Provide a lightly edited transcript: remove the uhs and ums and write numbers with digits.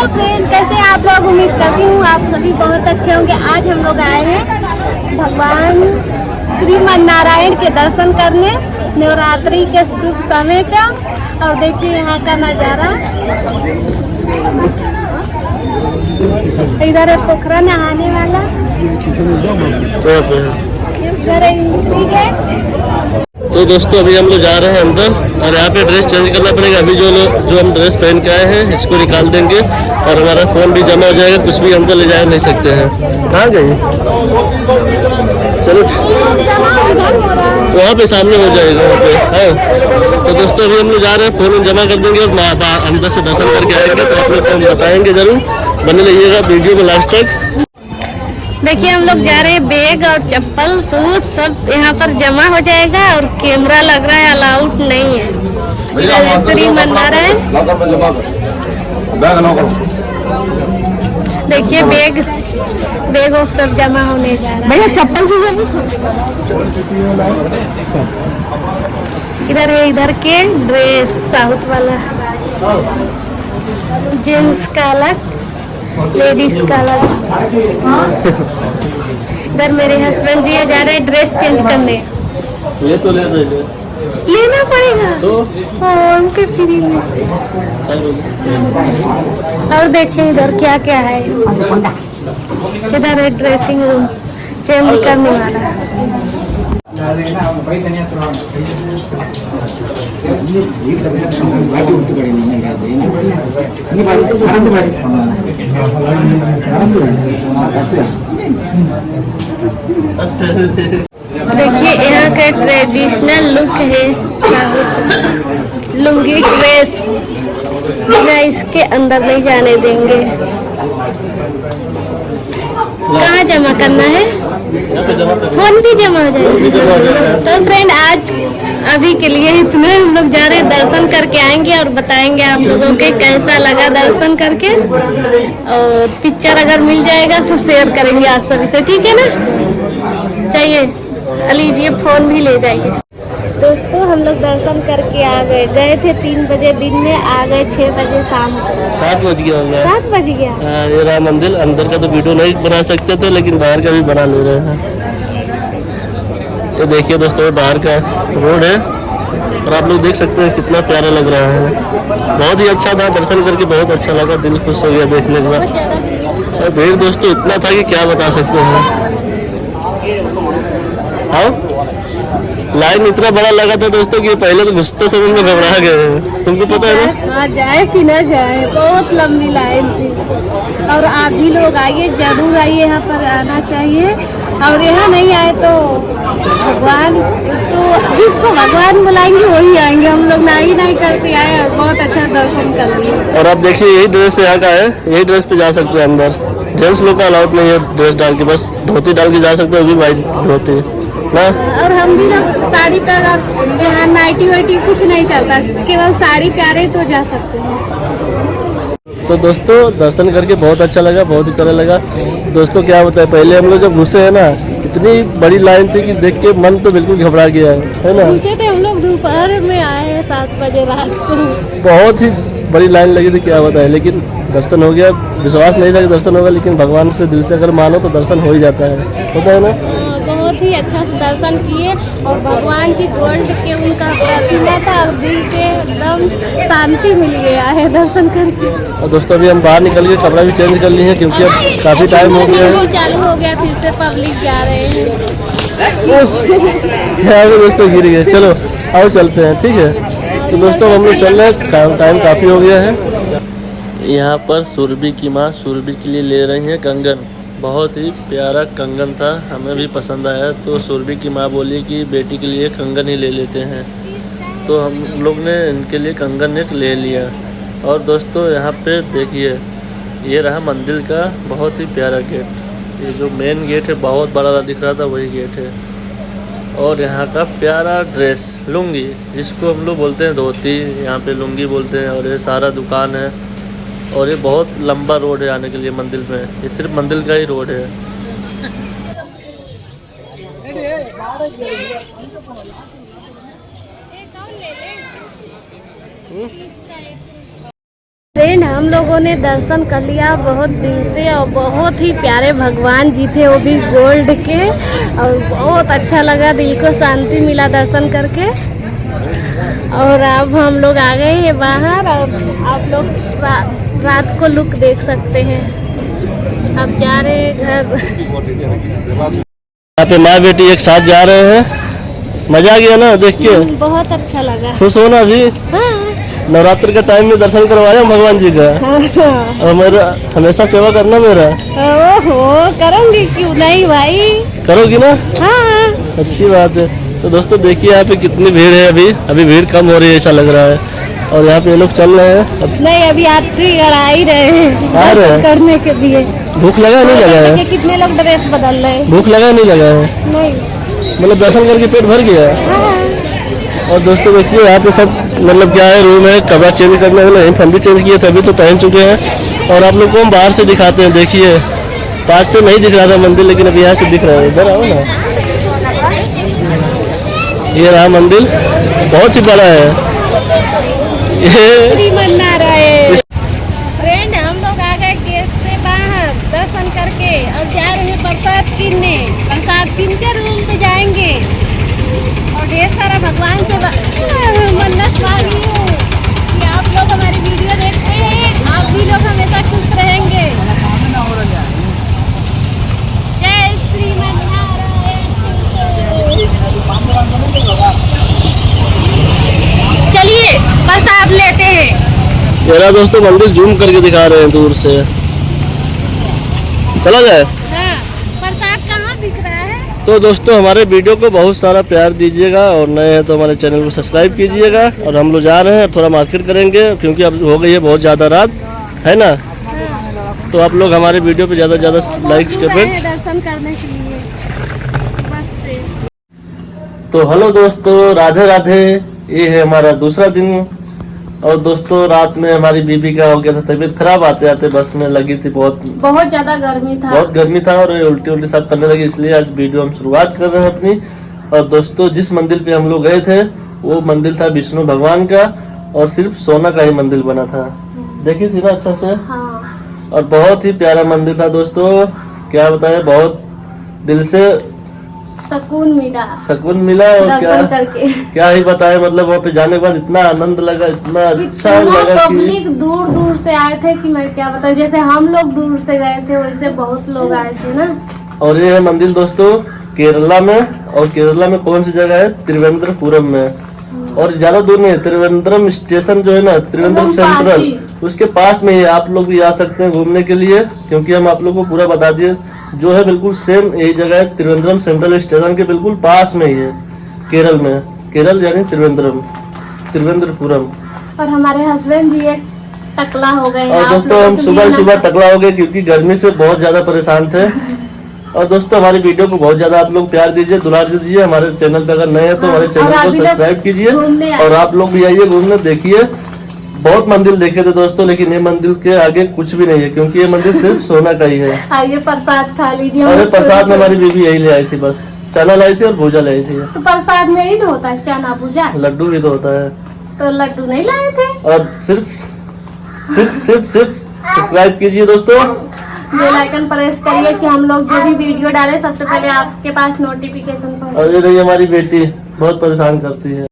Friend, कैसे आप लोग? उम्मीद करती हूँ आप सभी बहुत अच्छे होंगे। आज हम लोग आए हैं भगवान श्रीमन नारायण के दर्शन करने नवरात्रि के शुभ समय का। और देखिए यहाँ का नज़ारा। इधर है पोखरा नहाने वाला, ठीक है। तो दोस्तों अभी हम लोग जा रहे हैं अंदर और यहाँ पे ड्रेस चेंज करना पड़ेगा। अभी जो हम ड्रेस पहन के आए हैं इसको निकाल देंगे और हमारा फ़ोन भी जमा हो जाएगा। कुछ भी अंदर ले जा नहीं सकते हैं। कहाँ गई? चलो वहाँ पे सामने हो जाएगा वहाँ पे। हाँ तो दोस्तों अभी हम लोग जा रहे हैं, फ़ोन जमा कर देंगे और अंदर से दर्शन करके आएंगे। तो आप लोग को हम बताएंगे ज़रूर, बने रहिएगा वीडियो में लास्ट तक। देखिए हम लोग जा रहे हैं, बैग और चप्पल शूज सब यहाँ पर जमा हो जाएगा और कैमरा लग रहा है अलाउड नहीं है। श्रीमन नारायण देखिए बैग सब जमा होने जा रहा है। भैया चप्पल इधर है, इधर के ड्रेस साउथ वाला, जेंट्स का अलग, लेडीज का अलग। इधर मेरे हस्बैंड जी जा रहे हैं ड्रेस चेंज करने। ये तो लेना पड़ेगा तो उनके फ्री में। और देखिए इधर क्या क्या है। इधर है ड्रेसिंग रूम, चेंज करने वाला। देखिए यहाँ का ट्रेडिशनल लुक है, लुंगी ड्रेस। मैं इसके अंदर नहीं जाने देंगे। कहाँ जमा करना है? फोन भी जमा हो जाएगा। तो फ्रेंड आज अभी के लिए इतने, हम लोग जा रहे हैं, दर्शन करके आएंगे और बताएंगे आप लोगों के कैसा लगा दर्शन करके। और पिक्चर अगर मिल जाएगा तो शेयर करेंगे आप सभी से, ठीक है ना? चाहिए लीजिए, फोन भी ले जाइए। दोस्तों हम लोग दर्शन करके आ गए थे 3 बजे दिन में, आ गए 6 बजे शाम को। 7 बज गया होगा। 7 बज गया। ये रहा मंदिर। अंदर का तो वीडियो नहीं बना सकते थे लेकिन बाहर का भी बना ले रहे हैं। ये देखिए दोस्तों बाहर का रोड है और आप लोग देख सकते हैं कितना प्यारा लग रहा है। बहुत ही अच्छा था, दर्शन करके बहुत अच्छा लगा, दिल खुश हो गया देखने के बाद। और भीड़ दोस्तों इतना था कि क्या बता सकते हैं। हाँ लाइन इतना बड़ा लगा था दोस्तों कि पहले तो घुसते समय में घबरा गए। तुमको पता है ना? हाँ जाए कि ना जाए, बहुत लंबी लाइन थी। और आप भी लोग आइए, जरूर आइए, यहाँ पर आना चाहिए। और यहाँ नहीं आए तो भगवान, तो जिसको भगवान बुलाएंगे वही आएंगे। हम लोग नहीं करते आए और बहुत अच्छा दर्शन कर लिए। और आप देखिए यही ड्रेस यहाँ का है, यही ड्रेस पे जा सकते हैं अंदर। जेंट्स लोग का अलाउड नहीं है ड्रेस डाल के, बस धोती डाल के जा सकते हैं, वो भी वाइट धोती ना। और हम भी लोग साड़ी पर, यहाँ नाइटी वाइटी कुछ नहीं चलता, केवल साड़ी प्यारे तो जा सकते हैं। तो दोस्तों दर्शन करके बहुत अच्छा लगा, बहुत ही प्यारा लगा। दोस्तों क्या होता है, पहले हम लोग जब घुसे हैं ना, इतनी बड़ी लाइन थी कि देख के मन तो बिल्कुल घबरा गया है ना। घुसे थे हम लोग दोपहर में, आए हैं 7 बजे रात को। बहुत ही बड़ी लाइन लगी थी, क्या बताए, लेकिन दर्शन हो गया। विश्वास नहीं था कि दर्शन होगा, लेकिन भगवान से दिल से अगर मानो तो दर्शन हो ही जाता है ना। बहुत ही अच्छा से दर्शन किए और भगवान जी गोल्ड के उनका प्रतिमा था और दिल के एकदम शांति मिल गया है दर्शन करके। और दोस्तों अभी हम बाहर निकल के कपड़ा भी चेंज कर लिए हैं क्योंकि अब काफ़ी टाइम हो गया है। चालू हो गया, फिर से पब्लिक जा रहे हैं। दोस्तों गिर गए। चलो आओ चलते हैं, ठीक है। तो दोस्तों हम लोग चल रहे हैं, टाइम काफ़ी हो गया है। यहाँ पर सुरभि की माँ सुरभि के लिए ले रही हैं कंगन। बहुत ही प्यारा कंगन था, हमें भी पसंद आया। तो सुरभि की माँ बोली कि बेटी के लिए कंगन ही ले लेते हैं, तो हम लोग ने इनके लिए कंगन एक ले लिया। और दोस्तों यहाँ पे देखिए, ये रहा मंदिर का बहुत ही प्यारा गेट। ये जो मेन गेट है बहुत बड़ा दिख रहा था, वही गेट है। और यहाँ का प्यारा ड्रेस लुंगी, जिसको हम लोग बोलते हैं धोती, यहाँ पे लुंगी बोलते हैं। और ये सारा दुकान है और ये बहुत लंबा रोड है आने के लिए मंदिर में। ये सिर्फ मंदिर का ही रोड है। फ्रेंड हम लोगों ने दर्शन कर लिया बहुत दिल से और बहुत ही प्यारे भगवान जी थे, वो भी गोल्ड के, और बहुत अच्छा लगा, दिल को शांति मिला दर्शन करके। और अब हम लोग आ गए हैं बाहर और आप लोग रात को लुक देख सकते हैं। अब जा रहे हैं घर। यहाँ पे माँ बेटी एक साथ जा रहे हैं, मजा आ गया ना देख के? बहुत अच्छा लगा। खुश हो ना अभी? हाँ। नवरात्र के टाइम में दर्शन करवाया भगवान जी का। हाँ। और मेरा हमेशा सेवा करना मेरा। ओहो, करूँगी क्यों नहीं भाई। करोगी ना? हाँ। अच्छी बात है। तो दोस्तों देखिए यहाँ पे कितनी भीड़ है, अभी भीड़ कम हो रही है ऐसा लग रहा है। और यहाँ पे ये लोग चल रहे हैं। नहीं, अभी यात्री घर आ ही रहे हैं आ रहे हैं करने के लिए। भूख लगा नहीं लगा है? कितने लोग ड्रेस बदल रहे हैं। भूख लगा नहीं लगा है? नहीं, मतलब दर्शन करके पेट भर गया। हाँ। और दोस्तों देखिए यहाँ पे सब मतलब क्या है, रूम है, कपड़ा चेंज करने वाला है, हम भी चेंज किए तभी तो पहन चुके हैं। और आप लोग को हम बाहर से दिखाते हैं। देखिए पास से नहीं दिख रहा था मंदिर, लेकिन अभी यहाँ से दिख रहा है। इधर आओ ना, ये रहा मंदिर, बहुत ही बड़ा है ये। फ्रेंड हम लोग आ गए गेट से बाहर दर्शन करके और जा रहे हैं प्रसाद कीनने। प्रसाद कीन के रूम पे जाएंगे और ढेर सारा भगवान से मन्नत मांगी हूँ कि आप लोग हमारी वीडियो देखते हैं, आप भी लोग हमेशा खुश रहेंगे। जय श्रीमन्नारायण। चलिए प्रसाद लेते हैं। मेरा दोस्तों मंदिर जूम करके दिखा रहे हैं दूर से, चला जाए। हाँ, प्रसाद कहाँ दिख रहा है? तो दोस्तों हमारे वीडियो को बहुत सारा प्यार दीजिएगा और नए हैं तो हमारे चैनल को सब्सक्राइब कीजिएगा। और हम लोग जा रहे हैं, थोड़ा मार्केट करेंगे क्योंकि अब हो गई है बहुत ज़्यादा रात, है ना? हाँ। तो आप लोग हमारे वीडियो पे ज़्यादा से ज़्यादा लाइक करें। दर्शन करने के लिए बस से। तो हेलो दोस्तों, राधे राधे। ये है हमारा दूसरा दिन। और दोस्तों रात में हमारी बीबी का हो गया था तबीयत खराब, आते आते बस में लगी थी, बहुत ज्यादा गर्मी था। बहुत गर्मी था और उल्टी उल्टी सब करने लगी, इसलिए आज वीडियो हम शुरुआत कर रहे हैं अपनी। और दोस्तों जिस मंदिर पे हम लोग गए थे वो मंदिर था विष्णु भगवान का, और सिर्फ सोना का ही मंदिर बना था। देखी थी ना अच्छा से? हाँ। और बहुत ही प्यारा मंदिर था दोस्तों, क्या बताएं, बहुत दिल से सुकून मिला और करके। क्या ही बताएं, मतलब वहाँ पे जाने के बाद इतना आनंद लगा, इतना अच्छा लगा कि पब्लिक दूर दूर से आए थे कि मैं क्या बताऊं, जैसे हम लोग दूर से गए थे वैसे बहुत लोग आए थे ना। और ये है मंदिर दोस्तों केरला में, और केरला में कौन सी जगह है? त्रिवेंद्रपुरम में। और ज्यादा दूर नहीं है, त्रिवेंद्रम स्टेशन जो है ना, त्रिवेंद्रम सेंट्रल, उसके पास में ही आप लोग भी आ सकते हैं घूमने के लिए, क्योंकि हम आप लोग को पूरा बता दिए। जो है बिल्कुल सेम यही जगह है, त्रिवेंद्रम सेंट्रल स्टेशन के बिल्कुल पास में ही है, केरल में। केरल यानी त्रिवेंद्रपुरम। और हमारे हस्बैंड भी एक टकला हो गए। और दोस्तों हम सुबह टकला हो गए क्योंकि गर्मी से बहुत ज्यादा परेशान थे। और दोस्तों हमारी वीडियो को बहुत ज्यादा आप लोग प्यार दीजिए, दुलार दीजिए। हमारे चैनल पे अगर नए हैं तो हमारे चैनल को सब्सक्राइब कीजिए। और आप लोग भी आइए घूमने, देखिए। बहुत मंदिर देखे थे दोस्तों, लेकिन ये मंदिर के आगे कुछ भी नहीं है, क्योंकि ये मंदिर सिर्फ सोना का ही है। आइए प्रसाद खा लीजिए। अरे प्रसाद में हमारी बीबी यही ले आई थी, बस चना लाई थी और भूजा लाई थी। तो प्रसाद में ही तो होता है चना भूजा, लड्डू भी तो होता है। तो लड्डू नहीं लाए थे। और सिर्फ सब्सक्राइब कीजिए दोस्तों, बेल आइकन प्रेस करिए कि हम लोग जो भी वीडियो डालें सबसे पहले आपके पास नोटिफिकेशन पहुंचे। और ये रही हमारी बेटी, बहुत परेशान करती है।